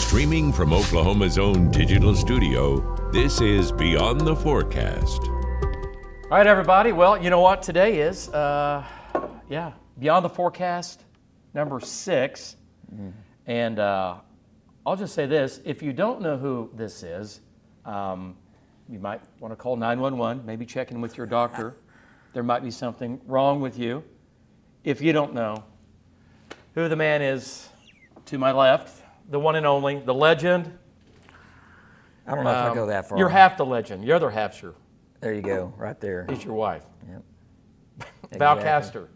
Streaming from Oklahoma's own digital studio, this is Beyond the Forecast. All right, everybody. Well, you know what today is? Beyond the Forecast, number 6. And I'll just say this. If you don't know who this is, you might want to call 911, maybe check in with your doctor. There might be something wrong with you. If you don't know who the man is to my left, the one and only, the legend. I don't know if I go that far. You're half the legend. Your other half's your. There you go, right there. Is your wife. Yep. Val Exactly. Castor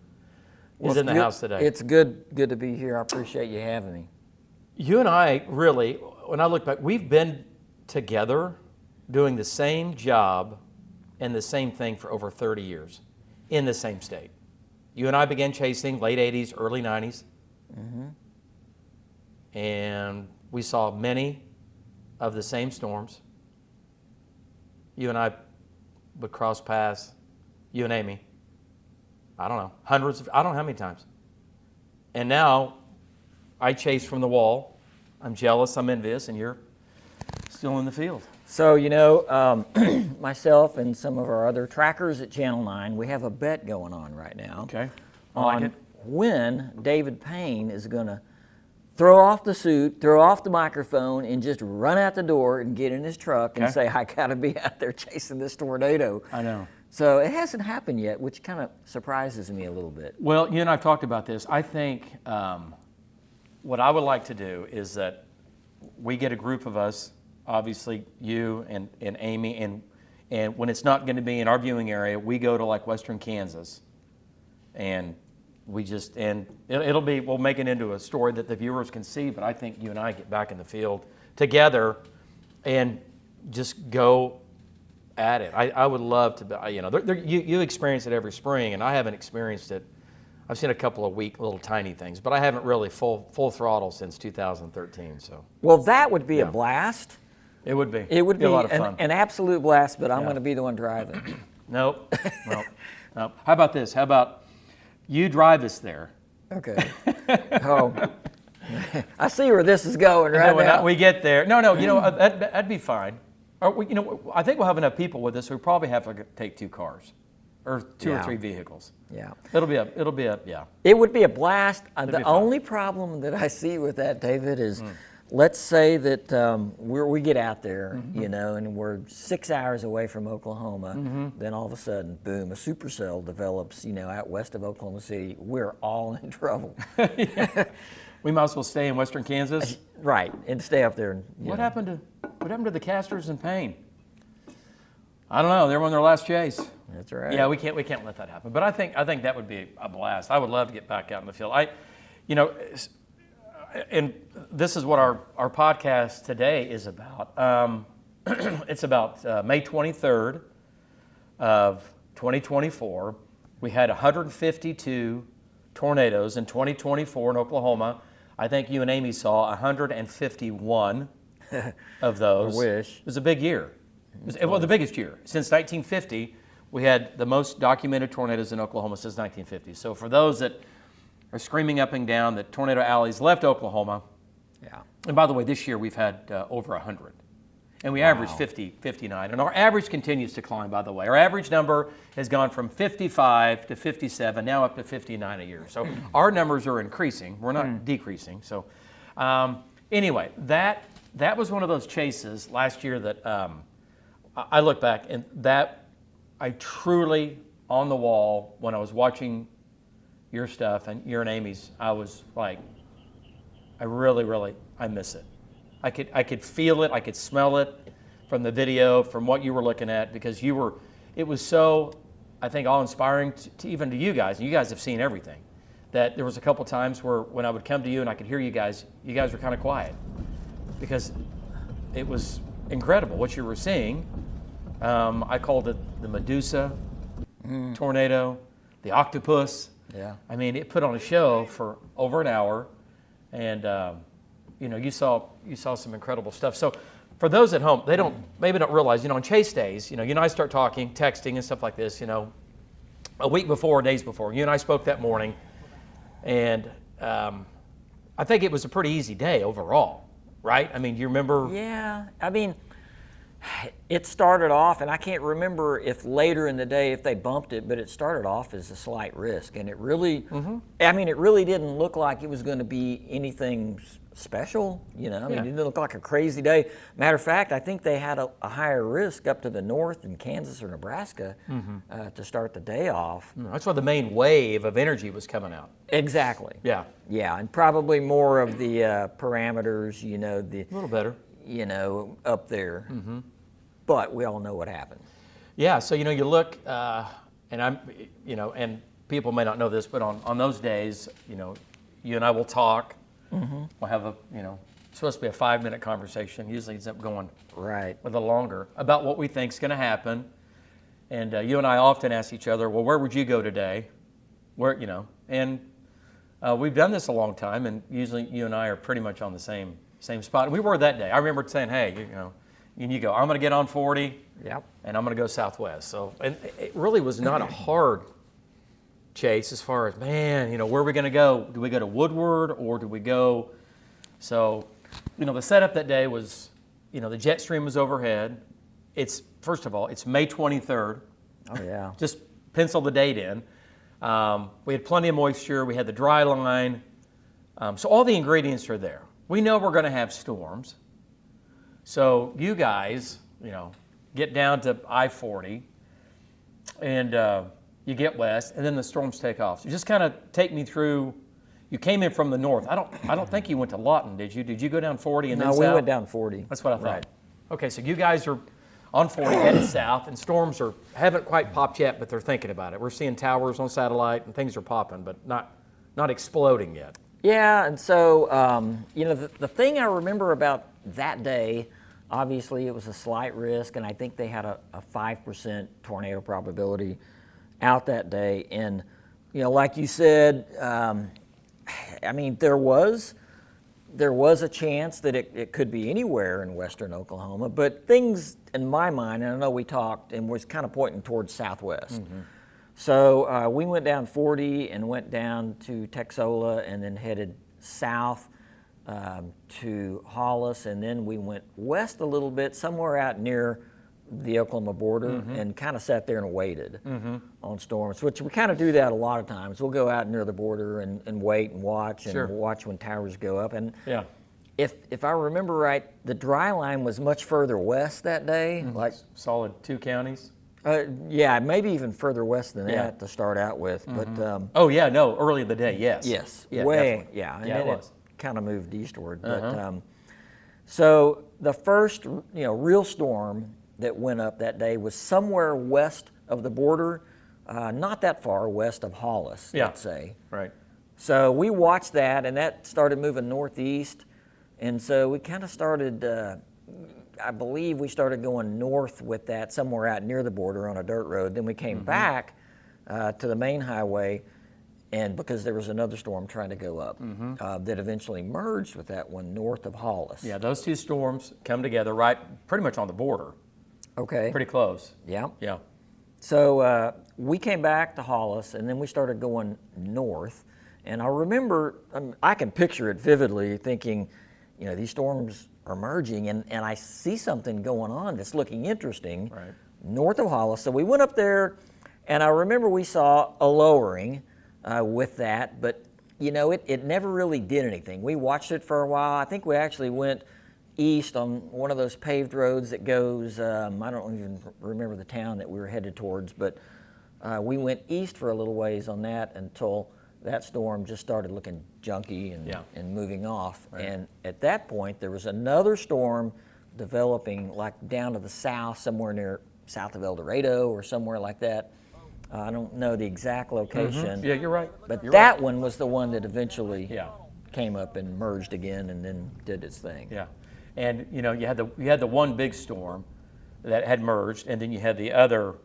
is in the house today. It's good to be here. I appreciate you having me. You and I really, when I look back, we've been together doing the same job and the same thing for over 30 years in the same state. You and I began chasing late 80s, early 90s. And we saw many of the same storms. You and I would cross paths, you and Amy, I don't know, I don't know how many times. And now I chase from the wall. I'm jealous, I'm envious, and you're still in the field. So, you know, myself and some of our other trackers at Channel 9, we have a bet going on right now. Okay. I like On it. when David Payne is going to throw off the suit, throw off the microphone, and just run out the door and get in his truck and say, I got to be out there chasing this tornado. I know. So it hasn't happened yet, which kind of surprises me a little bit. Well, you and I have talked about this. I think what I would like to do is that we get a group of us, obviously you and Amy, and when it's not going to be in our viewing area, we go to like Western Kansas, and we just, and we'll make it into a story that the viewers can see, but I think you and I get back in the field together and just go at it. I would love to, you experience it every spring, and I haven't experienced it. I've seen a couple of weak little tiny things, but I haven't really full throttle since 2013. So. Well, that would be a blast. It would be. It would be a lot of fun. an absolute blast, but I'm going to be the one driving. Nope. How about this? How about you drive us there? Okay. Oh, I see where this is going right now. We get there. No, that'd be fine. Or, I think we'll have enough people with us. We probably have to take 2 cars, or 2 or 3 vehicles. Yeah. It'll be a. It would be a blast. The be fun. only problem that I see with that, David, is let's say that we get out there, and we're 6 hours away from Oklahoma. Then all of a sudden, boom, a supercell develops, out west of Oklahoma City. We're all in trouble. We might as well stay in Western Kansas. Right, and stay up there. And, What happened to the Castors in Payne? I don't know. They're on their last chase. That's right. Yeah, we can't let that happen. But I think that would be a blast. I would love to get back out in the field. And this is what our podcast today is about. It's about May 23rd of 2024. We had 152 tornadoes in 2024 in Oklahoma. I think you and Amy saw 151 of those. I wish. It was a big year. It was the biggest year. Since 1950, we had the most documented tornadoes in Oklahoma since 1950. So for those that are screaming up and down that Tornado Alley's left Oklahoma. Yeah. And by the way, this year we've had over 100. And we averaged 50, 59. And our average continues to climb, by the way. Our average number has gone from 55 to 57, now up to 59 a year. So our numbers are increasing. We're not decreasing. So anyway, that was one of those chases last year that I look back, and that I truly, on the wall, when I was watching your stuff and your and Amy's, I was like, I really miss it. I could feel it, I could smell it from the video, from what you were looking at, because it was so, I think, awe-inspiring to even to you guys, and you guys have seen everything, that there was a couple times where when I would come to you and I could hear you guys were kind of quiet, because it was incredible what you were seeing. I called it the Medusa tornado, the octopus. Yeah. I mean, it put on a show for over an hour, and you saw some incredible stuff. So for those at home, they maybe don't realize, on chase days, you and I start talking, texting and stuff like this, a week before, days before. You and I spoke that morning, and I think it was a pretty easy day overall. right? I mean, do you remember? Yeah, I mean, it started off, and I can't remember if later in the day if they bumped it, but it started off as a slight risk, and it really, I mean, it really didn't look like it was going to be anything special, you know. I mean, it didn't look like a crazy day. Matter of fact, I think they had a higher risk up to the north in Kansas or Nebraska to start the day off. That's why the main wave of energy was coming out. Exactly. Yeah. Yeah, and probably more of the parameters, you know, A little better. you know, up there. But we all know what happened. Yeah, so you know, you look, and I'm, you know, and people may not know this, but on those days, you know, you and I will talk. We'll have a, you know, it's supposed to be a 5-minute conversation. Usually ends up going Right. a little longer about what we think's going to happen. And you and I often ask each other, well, where would you go today? Where, you know, and we've done this a long time, and usually you and I are pretty much on the same spot. And we were that day. I remember saying, hey, you know, and you go, I'm going to get on 40, Yep. and I'm going to go southwest. So, and it really was not a hard chase as far as, man, you know, where are we going to go? Do we go to Woodward, or do we go? So, you know, the setup that day was, you know, the jet stream was overhead. It's, first of all, it's May 23rd. Oh, yeah. Just pencil the date in. We had plenty of moisture. We had the dry line. So all the ingredients are there. We know we're going to have storms. So you guys, you know, get down to I-40, and you get west, and then the storms take off. So just kind of take me through. You came in from the north. I don't think you went to Lawton, did you? Did you go down 40 and then south? No, we went down 40. That's what I thought. Right. Okay, so you guys are on 40 headed south, and storms haven't quite popped yet, but they're thinking about it. We're seeing towers on satellite, and things are popping, but not exploding yet. Yeah, and so, you know, the thing I remember about that day, obviously it was a slight risk, and I think they had a 5% tornado probability out that day. And, you know, like you said, I mean, there was a chance that it could be anywhere in western Oklahoma, but things in my mind, and I know we talked, and was kind of pointing towards southwest. So we went down 40 and went down to Texola, and then headed south to Hollis, and then we went west a little bit, somewhere out near the Oklahoma border, and kind of sat there and waited on storms, which we kind of do that a lot of times. We'll go out near the border and wait and watch, and watch when towers go up. And if I remember right, the dry line was much further west that day, like solid 2 counties. Yeah, maybe even further west than that to start out with. But Oh yeah, no, early in the day, yes. yes, Yeah, way, definitely. yeah, and Yeah, then it it was. kind of moved eastward. But so the first, you know, real storm that went up that day was somewhere west of the border, not that far west of Hollis, let's say. Right. So we watched that, and that started moving northeast, and so we kind of started. I believe we started going north with that, somewhere out near the border on a dirt road. Then we came back to the main highway, and because there was another storm trying to go up that eventually merged with that one north of Hollis. Yeah, those two storms come together right pretty much on the border. Okay. Pretty close. Yeah. Yeah. So we came back to Hollis, and then we started going north. And I remember, I can picture it vividly, thinking, you know, these storms are merging, and I see something going on that's looking interesting north of Hollis. So we went up there, and I remember we saw a lowering with that, but, you know, it never really did anything. We watched it for a while. I think we actually went east on one of those paved roads that goes, I don't even remember the town that we were headed towards, but we went east for a little ways on that until that storm just started looking junky and moving off. And at that point, there was another storm developing like down to the south, somewhere near south of El Dorado or somewhere like that. I don't know the exact location. Yeah, you're right. But You're that right. one was the one that eventually came up and merged again and then did its thing. Yeah, and you know, you had the one big storm that had merged, and then you had the other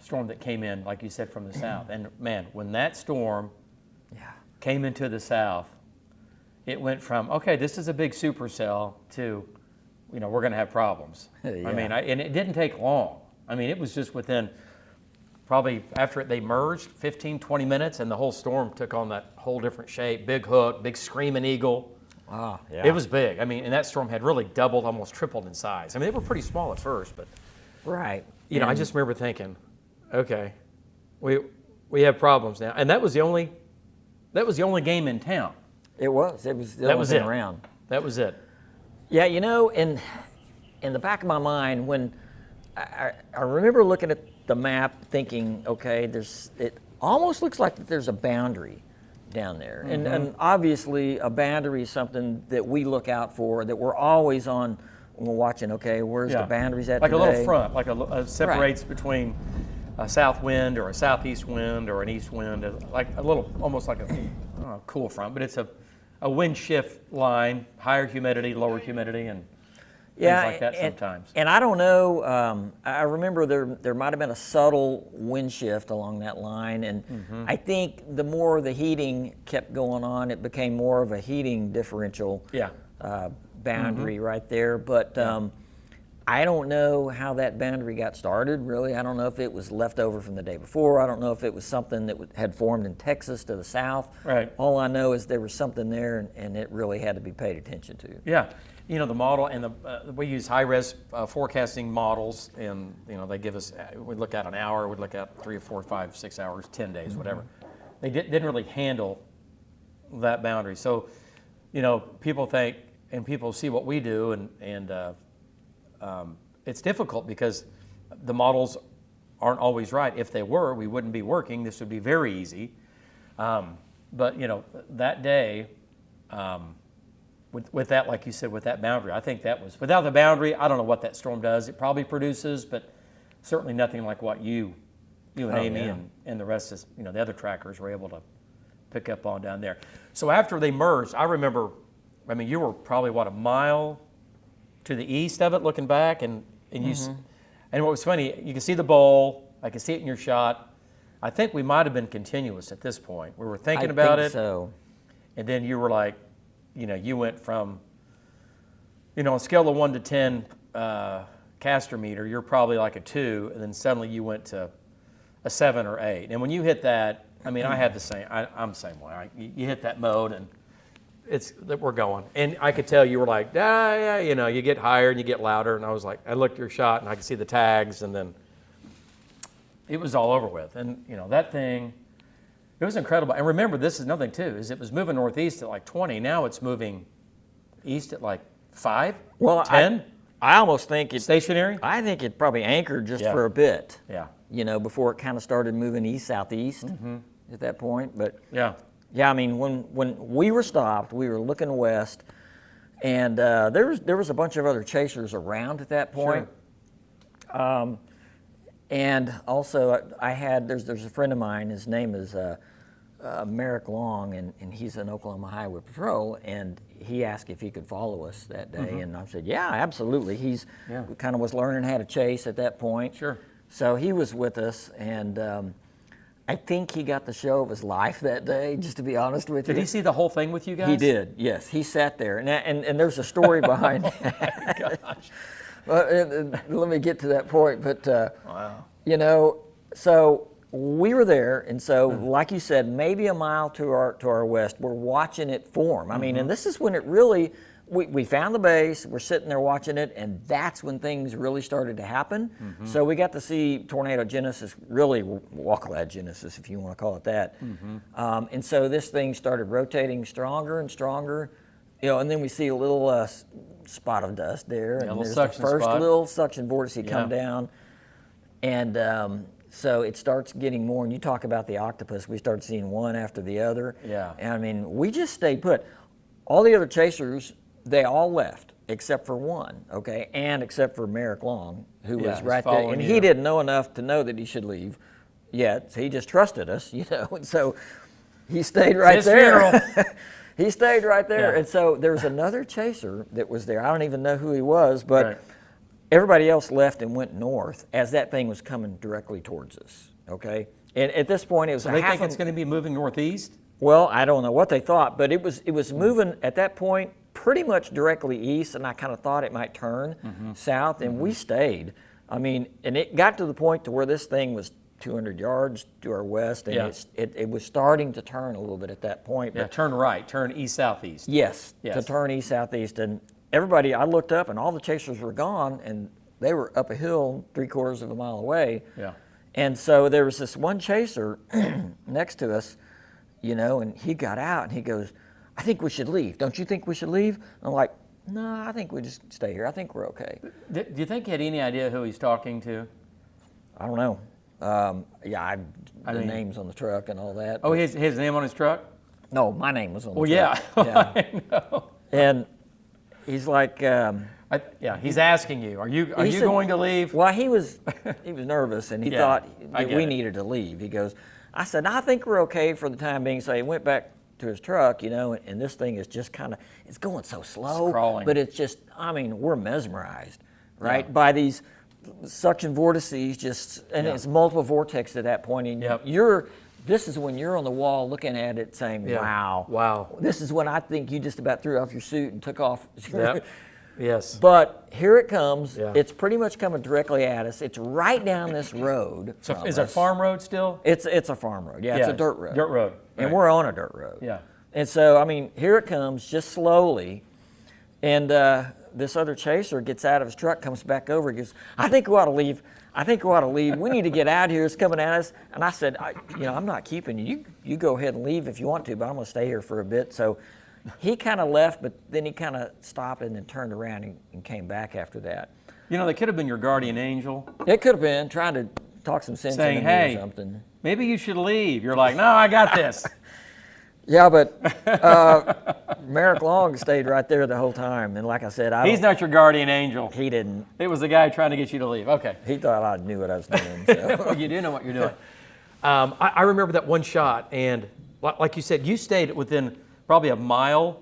storm that came in, like you said, from the south. And man, when that storm came into the south, it went from, okay, this is a big supercell to, you know, we're going to have problems. I mean, and it didn't take long. I mean, it was just within probably after they merged, 15, 20 minutes, and the whole storm took on that whole different shape. Big hook, big screaming eagle. Ah, yeah. It was big. I mean, and that storm had really doubled, almost tripled in size. I mean, they were pretty small at first, but right. you know, I just remember thinking, okay, we have problems now, and that was the only game in town. It was the That only was thing it. around. That was it. Yeah, you know, in the back of my mind, when I remember looking at the map, thinking, okay, it almost looks like that there's a boundary down there, and obviously a boundary is something that we look out for, that we're always on. When we're watching, okay, where's the boundaries at like today? a little front, like separates between a south wind or a southeast wind or an east wind, like a little, almost like a cool front, but it's a wind shift line, higher humidity, lower humidity, and things like that sometimes. And I don't know, I remember there might have been a subtle wind shift along that line, and I think the more the heating kept going on, it became more of a heating differential boundary right there. But I don't know how that boundary got started, really. I don't know if it was left over from the day before. I don't know if it was something that had formed in Texas to the south. Right. All I know is there was something there, and it really had to be paid attention to. Yeah. You know, the model, and we use high-res forecasting models, and, you know, they give us, we look at an hour, we'd look at 3 or 4, 5, 6 hours, 10 days, whatever. They didn't really handle that boundary. So, you know, people think, and people see what we do, and it's difficult because the models aren't always right. If they were, we wouldn't be working. This would be very easy. But, you know, that day, with that, like you said, with that boundary, I think that was, without the boundary, I don't know what that storm does. It probably produces, but certainly nothing like what you and Amy and the rest of, you know, the other trackers were able to pick up on down there. So after they merged, I remember, I mean, you were probably, what, a mile to the east of it looking back, and you, and what was funny, you can see the bowl, I can see it in your shot. I think we might have been continuous at this point. We were thinking about it. So. And then you were like, you know, you went from, you know, on a scale of 1 to 10 Castor meter, you're probably like a 2, and then suddenly you went to a 7 or 8. And when you hit that, I mean, I had the same, I'm the same way. You hit that mode, and it's that we're going. And I could tell you were like, yeah, you know, you get higher and you get louder. And I was like, I looked at your shot and I could see the tags, and then it was all over with. And, you know, that thing, it was incredible. And remember, this is another thing too, is it was moving northeast at like 20. Now it's moving east at like 5, well, 10. I almost think it's stationary. I think it probably anchored just for a bit. Yeah. You know, before it kind of started moving east southeast at that point. But yeah, I mean, when we were stopped, we were looking west, and there was a bunch of other chasers around at that point. Sure. And also, there's a friend of mine. His name is Merrick Long, and he's in Oklahoma Highway Patrol, and he asked if he could follow us that day, and I said, yeah, absolutely. He's kind of was learning how to chase at that point. Sure. So he was with us, and I think he got the show of his life that day, just to be honest with you. Did he see the whole thing with you guys? He did, yes. He sat there, and there's a story behind that. Gosh. Well, let me get to that point, but Wow. you know, so we were there, and so like you said, maybe a mile to our west, we're watching it form. I mean, and this is when it really, we found the base, we're sitting there watching it, and that's when things really started to happen. So we got to see tornado genesis, really walk-glad genesis, if you want to call it that. And so this thing started rotating stronger and stronger, you know, and then we see a little spot of dust there, and there's the first little suction vortex come down, and so it starts getting more, and you talk about the octopus, we start seeing one after the other. Yeah. And I mean, we just stayed put. All the other chasers, they all left except for one, okay, and except for Merrick Long, who was right there, and he didn't know enough to know that he should leave yet. So he just trusted us, you know, and so he stayed right there. He stayed right there, and so there was another chaser that was there. I don't even know who he was, but everybody else left and went north as that thing was coming directly towards us, okay? And at this point, it was they think it's going to be moving northeast? Well, I don't know what they thought, but it was moving at that point pretty much directly east, and I kind of thought it might turn south, and we stayed. I mean, and it got to the point to where this thing was 200 yards to our west, and Yeah. it was starting to turn a little bit at that point. Yeah, But turn right, turn east-southeast. yes, Yes. to turn east-southeast. And everybody, I looked up, and all the chasers were gone, and they were up a hill 3/4 of a mile away. Yeah. And so there was this one chaser next to us, you know, and he got out, and he goes, I think we should leave. Don't you think we should leave? I'm like, no, I think we just stay here. I think we're okay. Do you think he had any idea who he's talking to? I don't know. Yeah, the mean- names on the truck and all that. Oh, his name on his truck? No, my name was on the Well, truck. yeah. Yeah. I know. And he's like, Yeah, he's asking you, are you he said- going to leave? Well, he was nervous, and he Yeah, thought I that get we it. needed to leave. He goes, I said, I think we're okay for the time being. So he went back to his truck, you know, and this thing is just kind of, it's going so slow. It's crawling. But it's just, I mean, we're mesmerized, right? Yeah. By these suction vortices just, and Yeah. it's multiple vortex at that point. And Yep. this is when you're on the wall looking at it saying, Yeah. wow. Wow. This is when I think you just about threw off your suit and took off. Yep. Yes. But here it comes. Yeah. It's pretty much coming directly at us. It's right down this road. So from is it a us. farm road still? It's a farm road. Yeah, it's a dirt road. Dirt road. And right. we're on a dirt road. Yeah. And so, I mean, here it comes, just slowly. And this other chaser gets out of his truck, comes back over, and goes, I think we ought to leave. I think we ought to leave. We need to get out of here. It's coming at us. And I said, I'm not keeping you. You go ahead and leave if you want to, but I'm going to stay here for a bit. So he kind of left, but then he kind of stopped and then turned around and came back after that. You know, they could have been your guardian angel It could have been trying to talk some sense saying, into me hey, or something. maybe you should leave. You're like, no, I got this. Yeah, but Merrick Long stayed right there the whole time. And like I said, He's not your guardian angel. he didn't. It was the guy trying to get you to leave. Okay. He thought I knew what I was doing. So. Well, you do know what you're doing. I remember that one shot, and like you said, you stayed within probably a mile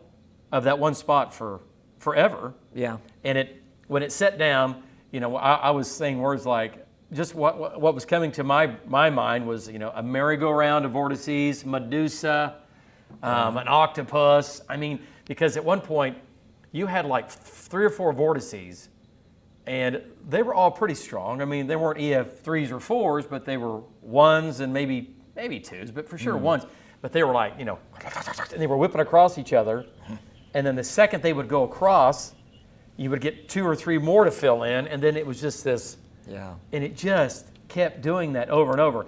of that one spot for forever. Yeah. And when it set down, you know, I was saying words like, just what was coming to my mind was, you know, a merry-go-round of vortices, Medusa, an octopus. I mean, because at one point you had like 3 or 4 vortices, and they were all pretty strong. I mean, they weren't EF 3s or 4s, but they were 1s and maybe 2s, but for sure 1s. But they were like, you know, and they were whipping across each other. And then the second they would go across, you would get 2 or 3 more to fill in, and then it was just this. Yeah. And it just kept doing that over and over.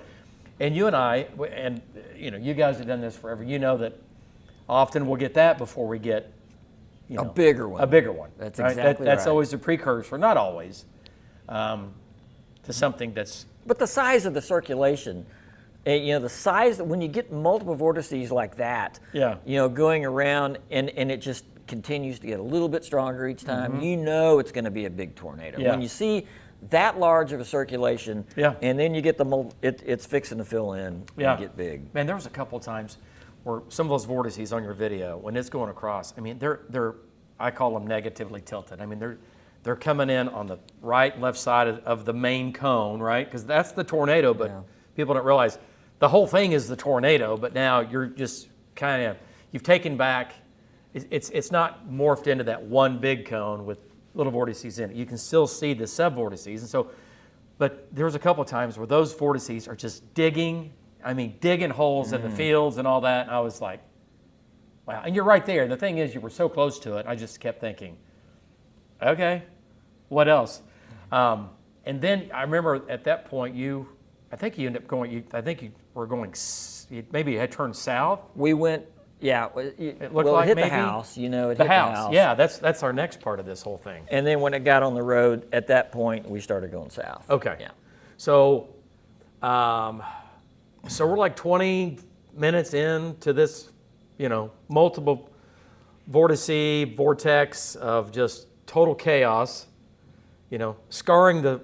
And you and I, and you know, you guys have done this forever. You know that often we'll get that before we get, you know, A bigger one. A bigger one. That's right? exactly That's right. always the precursor, not always, to something that's. But the size of the circulation, you know, the size, when you get multiple vortices like that, Yeah. you know, going around and it just continues to get a little bit stronger each time, Mm-hmm. you know it's going to be a big tornado. Yeah. When you see that large of a circulation, Yeah. and then you get it's fixing to fill in Yeah. and get big. Man, there was a couple of times where some of those vortices on your video, when it's going across, I mean, they're I call them negatively tilted. I mean, they're coming in on the right and left side of the main cone, right? Because that's the tornado, but Yeah. people don't realize the whole thing is the tornado, but now you're just kind of, you've taken back, it's not morphed into that one big cone with little vortices in it. You can still see the sub-vortices. And so, but there was a couple of times where those vortices are just digging holes in the fields and all that. And I was like, wow. And you're right there. The thing is, you were so close to it, I just kept thinking, okay, what else? And then I remember at that point, I think you ended up going, maybe you had turned south. We went, yeah, It looked well, like it hit maybe the house, you know, it the hit house. the house. Yeah, that's our next part of this whole thing. And then when it got on the road, at that point, we started going south. Okay. Yeah. So, so we're like 20 minutes into this, you know, multiple vortex of just total chaos, you know, scarring the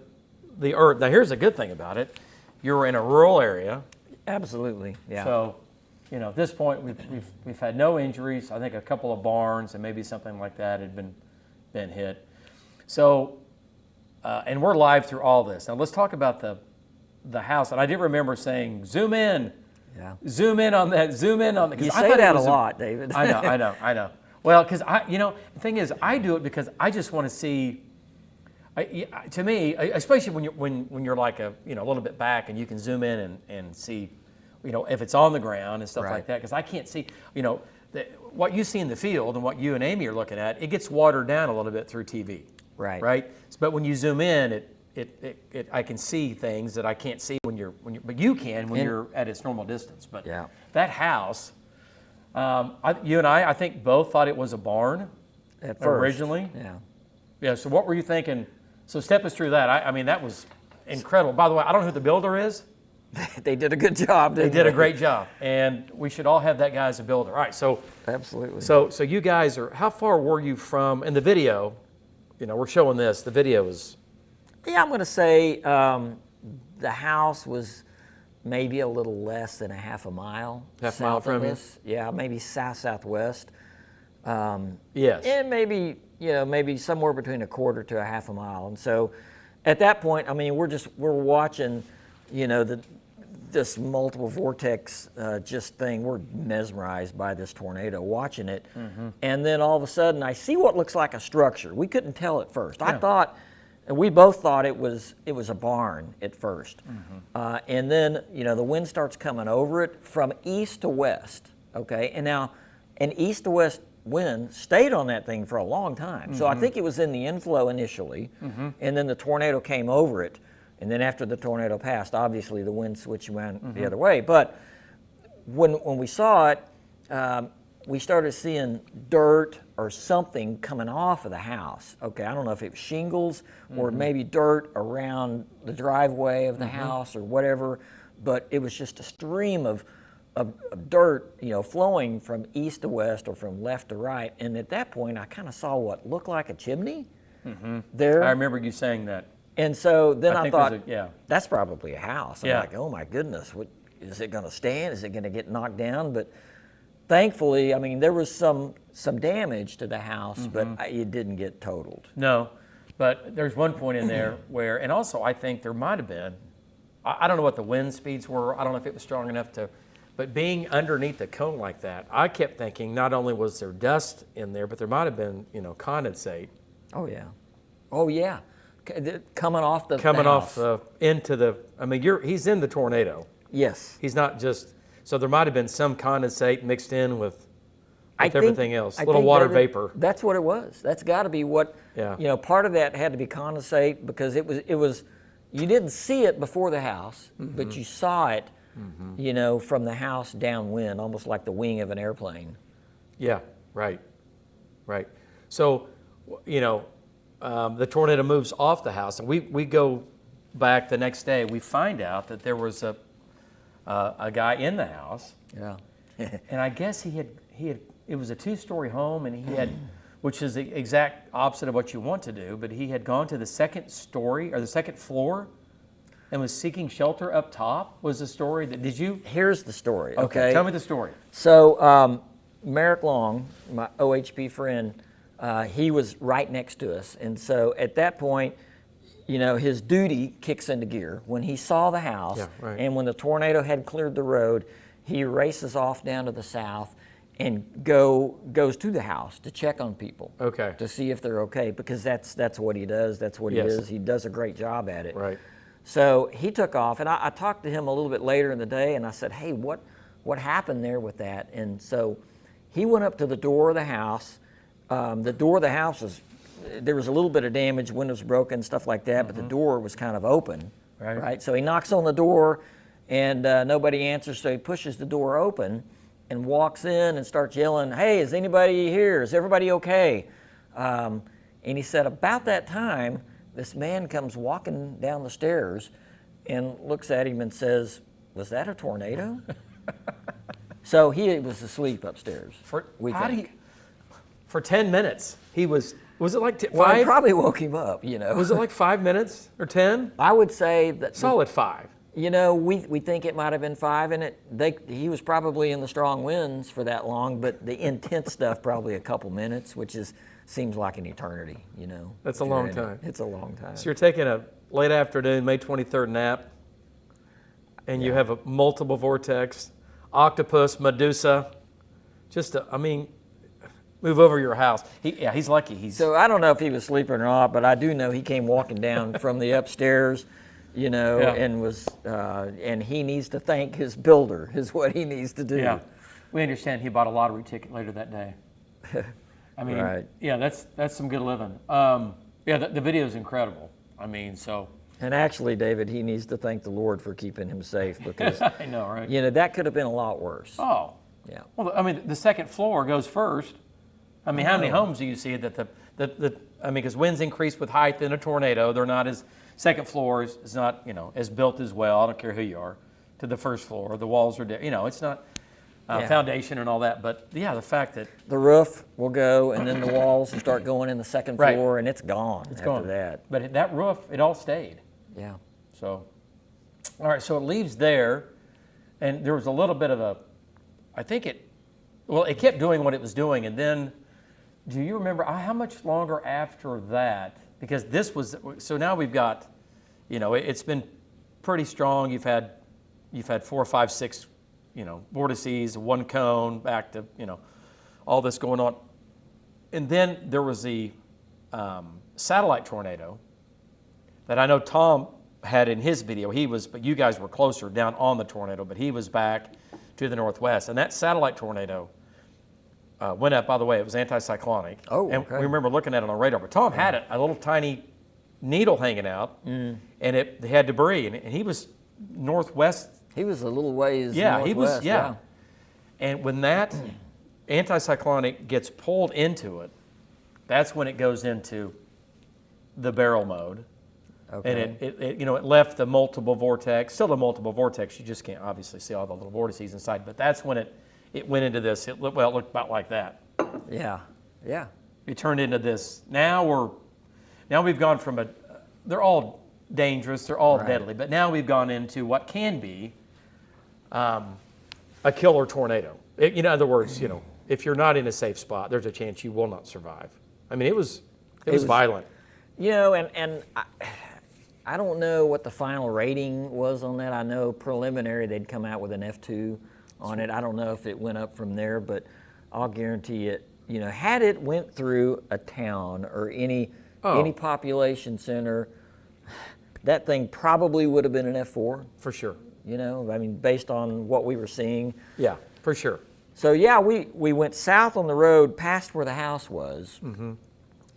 earth. Now, here's the good thing about it. You're in a rural area. Absolutely, yeah. So, you know, at this point, we've had no injuries. I think a couple of barns and maybe something like that had been hit. So, and we're live through all this. Now, let's talk about the house. And I did remember saying, zoom in. Yeah. Zoom in on that. Zoom in on that. You say that a lot, David. I know. Well, because the thing is, I do it because I just want to see. To me, especially when you're like a little bit back and you can zoom in and see, if it's on the ground and stuff like that, because I can't see, what you see in the field and what you and Amy are looking at, it gets watered down a little bit through TV. Right. But when you zoom in, I can see things that I can't see but you can when you're at its normal distance. But that house, you and I think both thought it was a barn at first. Originally. Yeah. So what were you thinking? So step us through that. I mean, that was incredible. By the way, I don't know who the builder is. They did a good job. They did a great job, and we should all have that guy as a builder. All right. So absolutely. So you guys are. How far were you from? In the video, we're showing this. The video is. Yeah, I'm going to say the house was maybe a little less than a half a mile. Half a mile from you? Yeah, maybe southwest. Yes. And maybe somewhere between a quarter to a half a mile. And so, at that point, I mean, we're watching, this multiple vortex thing. We're mesmerized by this tornado, watching it, and then all of a sudden, I see what looks like a structure. We couldn't tell at first. I thought. And we both thought it was a barn at first. And then, the wind starts coming over it from east to west, okay? And now, an east to west wind stayed on that thing for a long time. So I think it was in the inflow initially, and then the tornado came over it. And then after the tornado passed, obviously the wind switched around the other way. But when we saw it, we started seeing dirt or something coming off of the house. Okay, I don't know if it was shingles or maybe dirt around the driveway of the house or whatever, but it was just a stream of dirt, flowing from east to west or from left to right. And at that point, I kind of saw what looked like a chimney there. I remember you saying that. And so then I thought, that's probably a house. I'm like, oh my goodness, what is it going to stand? Is it going to get knocked down? But thankfully, I mean, there was some damage to the house, but it didn't get totaled. No, but there's one point in there where, and also I think there might have been, I don't know what the wind speeds were. I don't know if it was strong enough but being underneath the cone like that, I kept thinking not only was there dust in there, but there might have been, condensate. Oh yeah. Oh yeah. Coming off the house. Into the, I mean, he's in the tornado. Yes. He's not just, so there might have been some condensate mixed in with everything else, a little water vapor. That's what it was. That's got to be what, part of that had to be condensate because it was, you didn't see it before the house, but you saw it, from the house downwind, almost like the wing of an airplane. Yeah, right. So, the tornado moves off the house, and we go back the next day. We find out that there was a guy in the house. Yeah. And I guess he had it was a 2-story home, and he had, which is the exact opposite of what you want to do, but he had gone to the second story or the second floor and was seeking shelter up top. Was the story that, did you? Here's the story. Okay. Tell me the story. So Merrick Long, my OHP friend, he was right next to us. And so at that point, his duty kicks into gear. When he saw the house and when the tornado had cleared the road, he races off down to the south and goes to the house to check on people. Okay. To see if they're okay, because that's what he does. That's what he is. He does a great job at it. Right. So he took off, and I talked to him a little bit later in the day, and I said, hey, what happened there with that? And so he went up to the door of the house. The door of the house there was a little bit of damage, windows broken, stuff like that, but the door was kind of open, right? So he knocks on the door, and nobody answers, so he pushes the door open and walks in and starts yelling, hey, is anybody here? Is everybody okay? And he said about that time, this man comes walking down the stairs and looks at him and says, was that a tornado? So he was asleep upstairs, we think. For 10 minutes, he was it like 5? Well, I probably woke him up, Was it like 5 minutes or 10? I would say that. Solid 5. We think it might have been 5, and he was probably in the strong winds for that long, but the intense stuff probably a couple minutes, which seems like an eternity, That's a long time. It's a long time. So you're taking a late afternoon, May 23rd nap, and you have a multiple vortex, octopus, Medusa, move over your house. He's lucky. So I don't know if he was sleeping or not, but I do know he came walking down from the upstairs, and was, and he needs to thank his builder, is what he needs to do. Yeah, we understand he bought a lottery ticket later that day. I mean, right. Yeah, that's some good living. The video is incredible. I mean, so. And actually, David, he needs to thank the Lord for keeping him safe, because I know, right? That could have been a lot worse. Oh. Yeah. Well, I mean, the second floor goes first. I mean, how many homes do you see that because winds increase with height in a tornado, they're not as, second floor is not, as built as well, I don't care who you are, to the first floor. The walls are, it's not foundation and all that. But yeah, the fact that. The roof will go, and then the walls will start going in the second Right. floor, and it's gone It's after gone. that. But that roof, it all stayed. Yeah. So, all right, so it leaves there, and there was a little bit of it kept doing what it was doing, and then, do you remember how much longer after that? Because this was, so now we've got, it's been pretty strong. You've had 4, 5, 6, vortices, one cone, back to, all this going on. And then there was the satellite tornado that I know Tom had in his video. But you guys were closer down on the tornado, but he was back to the northwest. And that satellite tornado went up, by the way, it was anticyclonic. Oh, and okay. we remember looking at it on radar. But Tom had a little tiny needle hanging out, and it had debris, and he was northwest. He was a little ways Yeah, northwest. he was, yeah. And when that anticyclonic gets pulled into it, that's when it goes into the barrel mode. Okay. And it left the multiple vortex, still the multiple vortex. You just can't obviously see all the little vortices inside, but that's when it went into this. It looked about like that. Yeah, yeah. It turned into this. Now we've gone from they're all dangerous, they're all deadly, but now we've gone into what can be a killer tornado. In other words, if you're not in a safe spot, there's a chance you will not survive. I mean, it was violent. And I don't know what the final rating was on that. I know preliminary they'd come out with an F2 on it. I don't know if it went up from there, but I'll guarantee it. Had it went through a town or any population center, that thing probably would have been an F4. For sure. Based on what we were seeing. Yeah, for sure. So yeah, we went south on the road past where the house was. Mm-hmm.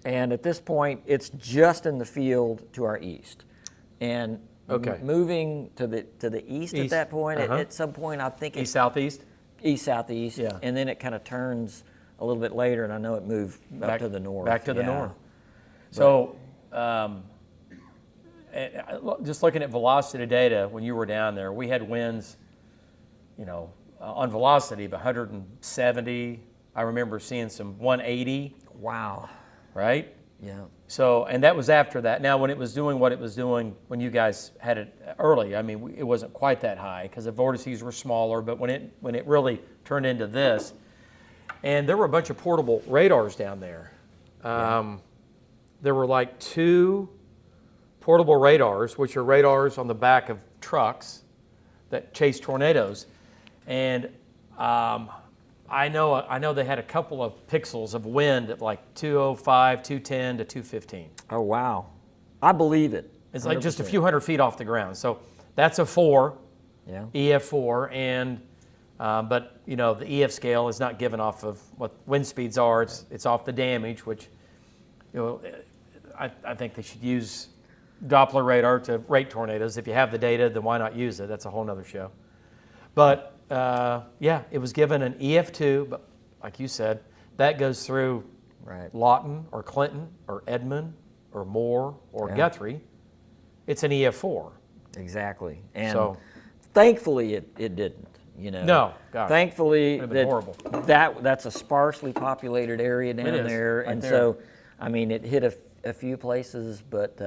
And at this point, it's just in the field to our east. And moving to the east at that point, at some point, I think it's East-southeast? East-southeast. Yeah. And then it kind of turns a little bit later, and I know it moved up to the north. Back to the north. So, just looking at velocity data, when you were down there, we had winds, on velocity of 170. I remember seeing some 180. Wow. Right? Yeah. So, and that was after that. Now, when it was doing what it was doing, when you guys had it early, I mean, it wasn't quite that high because the vortices were smaller, but when it really turned into this, and there were a bunch of portable radars down there. There were like 2 portable radars, which are radars on the back of trucks that chase tornadoes. And I know they had a couple of pixels of wind at like 205, 210 to 215. Oh, wow. I believe it. It's like just a few hundred feet off the ground. So that's a 4, EF4, and but the EF scale is not given off of what wind speeds are. It's off the damage, which I think they should use Doppler radar to rate tornadoes. If you have the data, then why not use it? That's a whole nother show. But it was given an EF2, but like you said, that goes through Lawton or Clinton or Edmond or Moore or Guthrie. It's an EF4. Exactly. And so, thankfully it didn't. No, God. Thankfully, horrible. That's a sparsely populated area down there, right and there. So, I mean, it hit a few places, but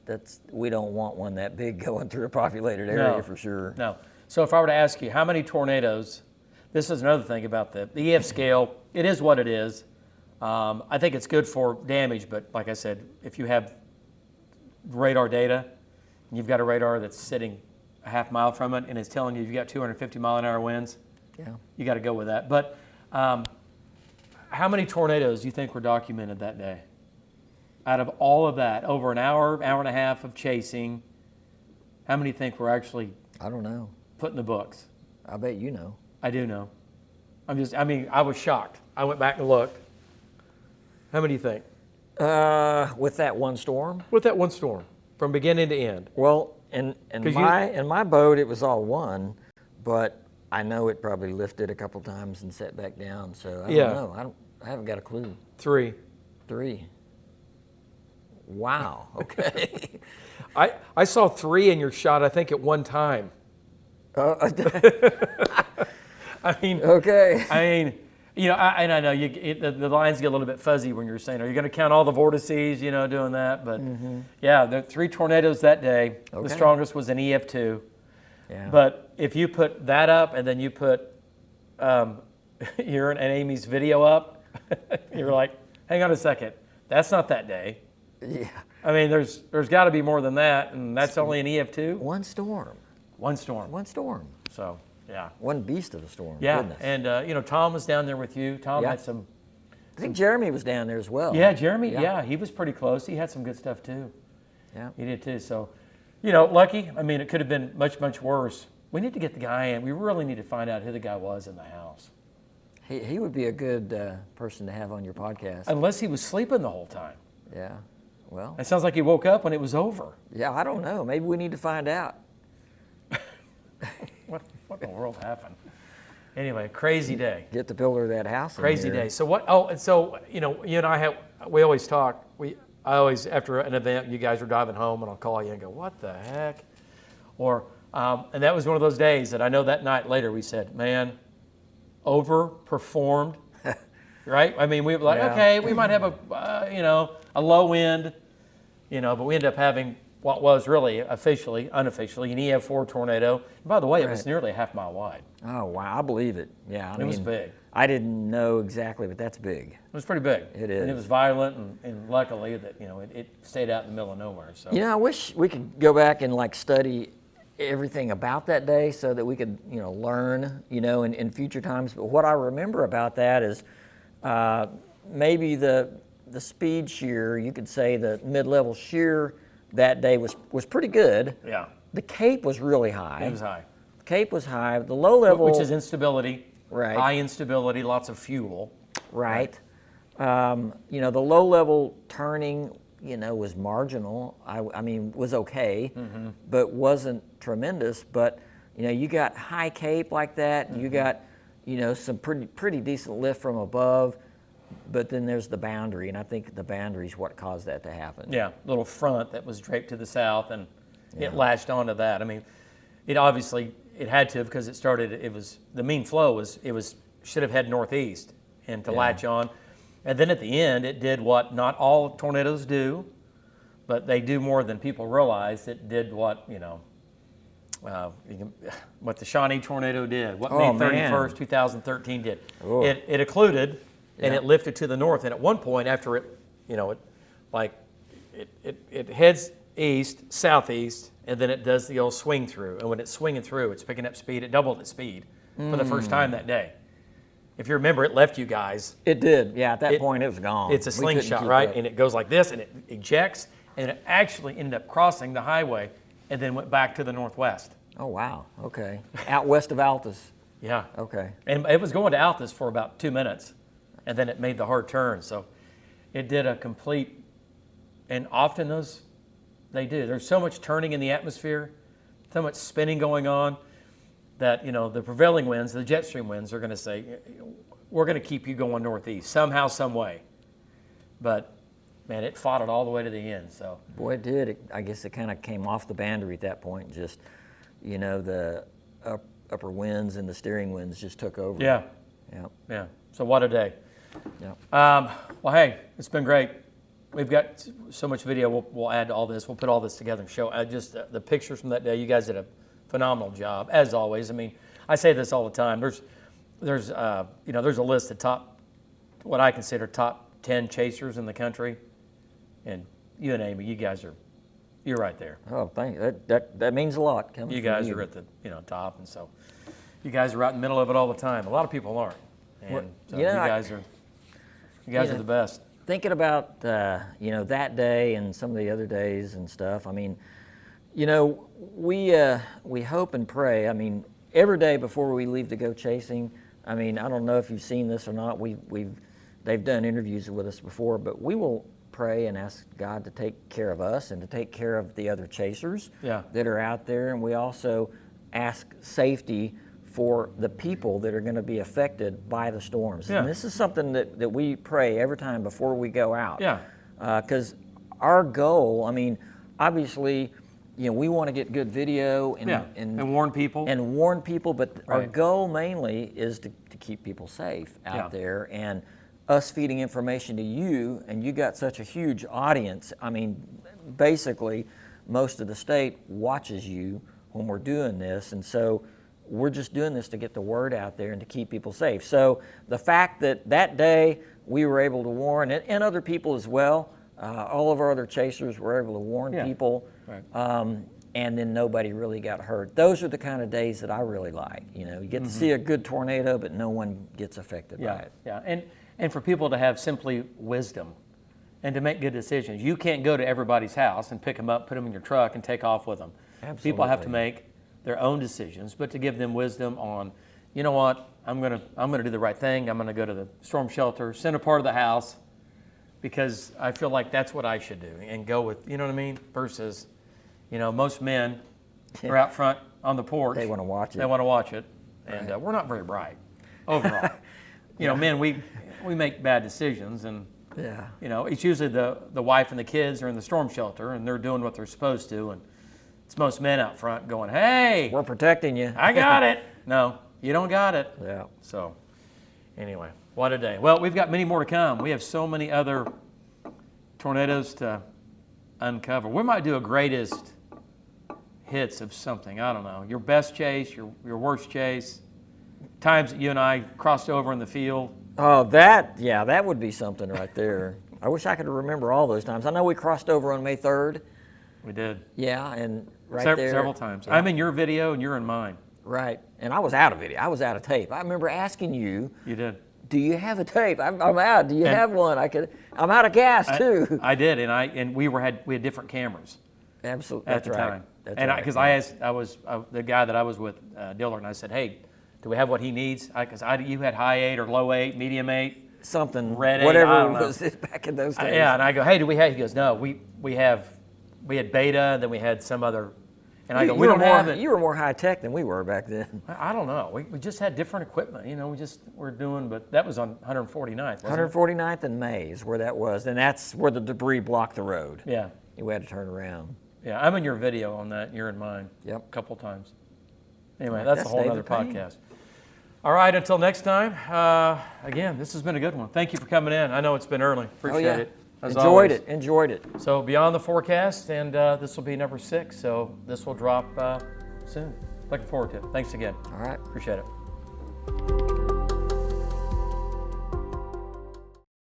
that's we don't want one that big going through a populated area for sure. No. So if I were to ask you how many tornadoes, this is another thing about the EF scale. It is what it is. I think it's good for damage, but like I said, if you have radar data, and you've got a radar that's sitting a half mile from it and it's telling you you've got 250 mile an hour winds, you got to go with that. But how many tornadoes do you think were documented that day? Out of all of that, over an hour, hour and a half of chasing, how many think were actually I don't know. put in the books? I bet you know. I do know. I was shocked. I went back and looked. How many do you think? With that one storm? With that one storm, from beginning to end. Well, in my boat, it was all one, but I know it probably lifted a couple times and set back down. So I don't know. I haven't got a clue. 3. 3. Wow. Okay. I saw 3 in your shot, I think, at one time. I mean, okay. I mean, you know, I know the lines get a little bit fuzzy when you're saying, are you going to count all the vortices, you know, doing that? But yeah, there were 3 tornadoes that day. Okay. The strongest was an EF2. Yeah. But if you put that up and then you put your and Amy's video up, you're like, hang on a second, that's not that day. Yeah. I mean, there's got to be more than that, and that's only an EF2. One storm. One storm. One storm. So, yeah. One beast of a storm. Yeah, Goodness. and you know, Tom was down there with you. Tom had some. I think Jeremy was down there as well. Yeah, Jeremy. Yeah, he was pretty close. He had some good stuff too. Yeah. He did too. So, you know, lucky. I mean, it could have been much, much worse. We need to get the guy in. We really need to find out who the guy was in the house. He would be a good person to have on your podcast. Unless he was sleeping the whole time. Yeah. Well. It sounds like he woke up when it was over. Yeah, I don't know. Maybe we need to find out. What in the world happened? Anyway, crazy day. Get the pillar of that house. Crazy in here. day. So what? Oh, and so you know, you and I we always talk. I always, after an event, you guys are driving home, and I'll call you and go, "What the heck?" Or and that was one of those days that I know that night later we said, "Man, overperformed." Right? I mean, we were like, okay, we might have a low end, but we ended up having what was really unofficially an EF4 tornado. And by the way, it was nearly a half-mile wide. Oh, wow. I believe it. Yeah. I mean, it was big. I didn't know exactly, but that's big. It was pretty big. It is. And it was violent, and luckily that, it stayed out in the middle of nowhere. So. I wish we could go back and study everything about that day so that we could, learn, in future times. But what I remember about that is maybe the speed shear, you could say the mid-level shear that day was pretty good. Yeah. The Cape was really high. It was high. The Cape was high. The low level, which is instability. Right. High instability, lots of fuel. Right. The low level turning, was marginal. I mean, was okay, but wasn't tremendous. But you got high Cape like that. You got some pretty decent lift from above. But then there's the boundary, and I think the boundary is what caused that to happen. Yeah, little front that was draped to the south, and it latched onto that. I mean, it had to, because the mean flow should have had northeast and to latch on. And then at the end, it did what not all tornadoes do, but they do more than people realize. It did what, what the Shawnee tornado did, what May 31st, 2013 did. Oh. It occluded. And it lifted to the north, and at one point after it heads east, southeast, and then it does the old swing through. And when it's swinging through, it's picking up speed. It doubled its speed for the first time that day. If you remember, it left you guys. It did, yeah. At that point, it was gone. It's a slingshot, right? And it goes like this, and it ejects, and it actually ended up crossing the highway, and then went back to the northwest. Oh wow, okay. Out west of Altus. Yeah. Okay. And it was going to Altus for about 2 minutes. And then it made the hard turn. So it did a complete, and often they do. There's so much turning in the atmosphere, so much spinning going on, that the prevailing winds, the jet stream winds, are going to say, we're going to keep you going northeast somehow, some way. But man, it fought it all the way to the end. So boy, it did. I guess it kind of came off the boundary at that point. Just the upper winds and the steering winds just took over. Yeah. Yeah. Yeah. So what a day. Yeah. Well, hey, it's been great. We've got so much video. We'll add to all this. We'll put all this together and show just the pictures from that day. You guys did a phenomenal job, as always. I mean, I say this all the time. There's a list of what I consider top 10 chasers in the country, and you and Amy, you're right there. Oh, thank you. That means a lot. Coming you from guys are at the top, and so you guys are out in the middle of it all the time. A lot of people aren't, and so you guys are. You guys are the best. Thinking about that day and some of the other days and stuff. I mean, we hope and pray. I mean, every day before we leave to go chasing. I mean, I don't know if you've seen this or not. They've done interviews with us before, but we will pray and ask God to take care of us and to take care of the other chasers that are out there. And we also ask safety for the people that are going to be affected by the storms. And this is something that we pray every time before we go out. Because our goal, I mean, obviously, we want to get good video and warn people. But our goal mainly is to keep people safe out there, and us feeding information to you, and you got such a huge audience. I mean, basically, most of the state watches you when we're doing this, and so we're just doing this to get the word out there and to keep people safe. So the fact that day we were able to warn, and other people as well, all of our other chasers were able to warn people, and then nobody really got hurt. Those are the kind of days that I really like. You get to see a good tornado, but no one gets affected by it. And for people to have simply wisdom and to make good decisions. You can't go to everybody's house and pick them up, put them in your truck, and take off with them. Absolutely. People have to make their own decisions, but to give them wisdom on, you know what, I'm gonna do the right thing. I'm gonna go to the storm shelter, center part of the house, because I feel like that's what I should do, and go with, you know what I mean, versus, most men are out front on the porch. They want to watch it. They want to watch it, and we're not very bright overall. Men, we make bad decisions, and it's usually the wife and the kids are in the storm shelter, and they're doing what they're supposed to, and it's most men out front going, hey, we're protecting you. I got it. No, you don't got it. Yeah. So anyway, what a day. Well, we've got many more to come. We have so many other tornadoes to uncover. We might do a greatest hits of something. I don't know. Your best chase, your worst chase, times that you and I crossed over in the field. Oh, that would be something right there. I wish I could remember all those times. I know we crossed over on May 3rd. We did. Yeah, and there. Several times. Yeah. I'm in your video and you're in mine. Right, and I was out of video. I was out of tape. I remember asking you. You did. Do you have a tape? I'm out. Do you have one? I'm out of gas too. I did, and we had different cameras. Absolutely. At the time. Because I asked, the guy that I was with, Dillard, and I said, hey, do we have what he needs? Because you had high 8 or low 8, medium 8, something, red 8, whatever it was back in those days. And I go, hey, do we have? He goes, no, we had beta, then we had some other. And I go, we don't have it. You were more high tech than we were back then. I don't know. We just had different equipment. We're doing, but that was on 149th. 149th and May is where that was, and that's where the debris blocked the road. Yeah. We had to turn around. Yeah, I'm in your video on that. You're in mine. Yep. A couple times. Anyway, that's a whole other podcast. All right, until next time. Again, this has been a good one. Thank you for coming in. I know it's been early. Appreciate it. Enjoyed it. So Beyond the Forecast, and this will be number 6. So this will drop soon. Looking forward to it. Thanks again. All right. Appreciate it.